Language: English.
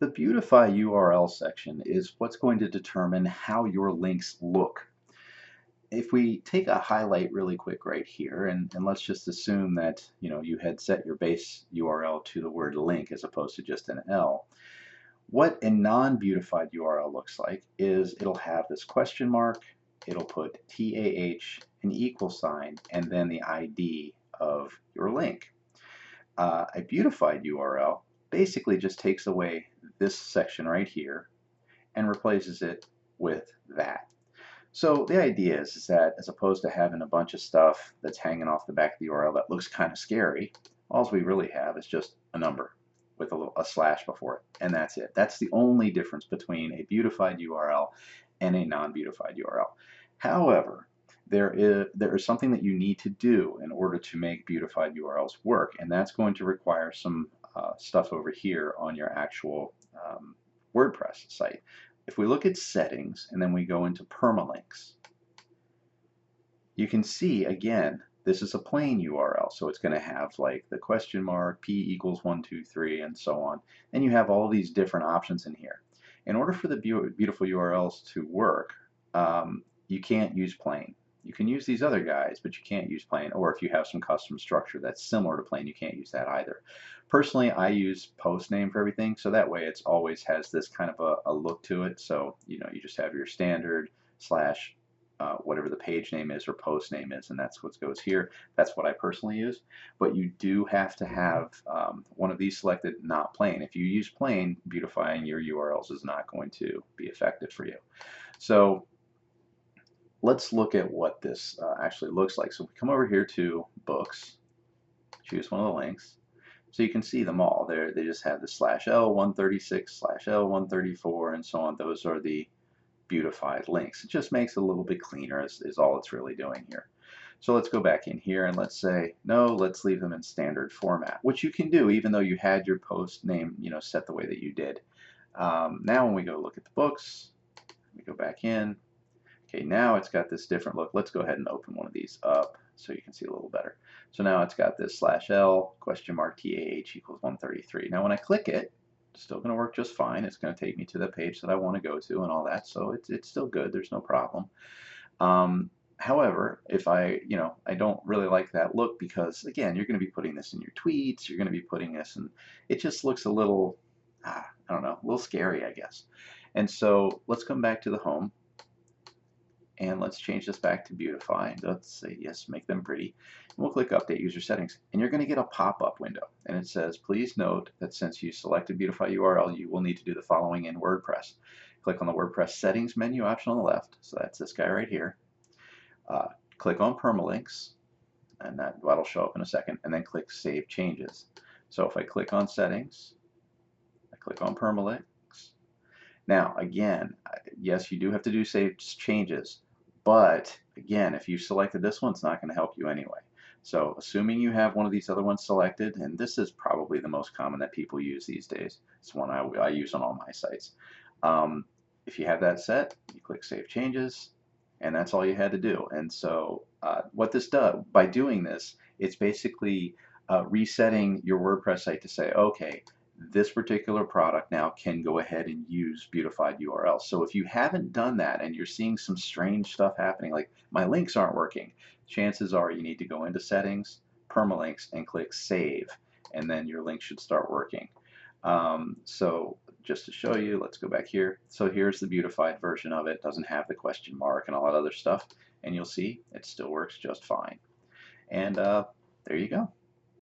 The Beautify URL section is what's going to determine how your links look. If we take a highlight really quick right here, and let's just assume that you had set your base URL to the word link as opposed to just an L. What a non-beautified URL looks like is it'll have this question mark, it'll put TAH, an equal sign, and then the ID of your link. A beautified URL basically just takes away this section right here and replaces it with that. So the idea is that as opposed to having a bunch of stuff that's hanging off the back of the URL that looks kind of scary, all we really have is just a number with a slash before it, and that's it. That's the only difference between a beautified URL and a non-beautified URL. However, there is something that you need to do in order to make beautified URLs work, and that's going to require some stuff over here on your actual WordPress site. If we look at settings and then we go into permalinks, you can see again this is a plain URL, so it's going to have like the question mark, p equals 123, and so on. And you have all these different options in here. In order for the beautiful URLs to work, you can't use plain. You can use these other guys, but you can't use plain. Or if you have some custom structure that's similar to plain, you can't use that either. Personally, I use post name for everything, so that way it's always has this kind of a look to it. So you just have your standard slash whatever the page name is or post name is, and that's what goes here. That's what I personally use. But you do have to have one of these selected, not plain. If you use plain, beautifying your URLs is not going to be effective for you. So let's look at what this actually looks like. So we come over here to books, choose one of the links. So you can see them all there. They just have the /L136, /L134, and so on. Those are the beautified links. It just makes it a little bit cleaner is all it's really doing here. So let's go back in here and let's say, no, let's leave them in standard format, which you can do even though you had your post name set the way that you did. Now when we go look at the books, we go back in. Okay, now it's got this different look. Let's go ahead and open one of these up so you can see a little better. So now it's got this /L question mark TAH equals 133. Now when I click it, it's still going to work just fine. It's going to take me to the page that I want to go to and all that, so it's still good. There's no problem. However, if I don't really like that look because, again, you're going to be putting this in your tweets, you're going to be putting this, and it just looks a little, I don't know, a little scary, I guess. And so let's come back to the home. And let's change this back to beautify. Let's say yes, make them pretty. And we'll click update user settings. And you're going to get a pop-up window. And it says, please note that since you selected Beautify URL, you will need to do the following in WordPress. Click on the WordPress settings menu option on the left. So that's this guy right here. Click on permalinks. And that'll show up in a second. And then click save changes. So if I click on settings, I click on permalinks. Now, again, yes, you do have to do save changes. But again, if you selected this one, it's not going to help you anyway. So assuming you have one of these other ones selected, and this is probably the most common that people use these days. It's one I use on all my sites. If you have that set, you click Save Changes, and that's all you had to do. And so what this does, by doing this, it's basically resetting your WordPress site to say, okay, this particular product now can go ahead and use beautified URLs. So if you haven't done that and you're seeing some strange stuff happening, like my links aren't working, chances are you need to go into settings, permalinks, and click save, and then your link should start working. So just to show you, let's go back here. So here's the beautified version of it. It doesn't have the question mark and all that other stuff, and you'll see it still works just fine. And there you go.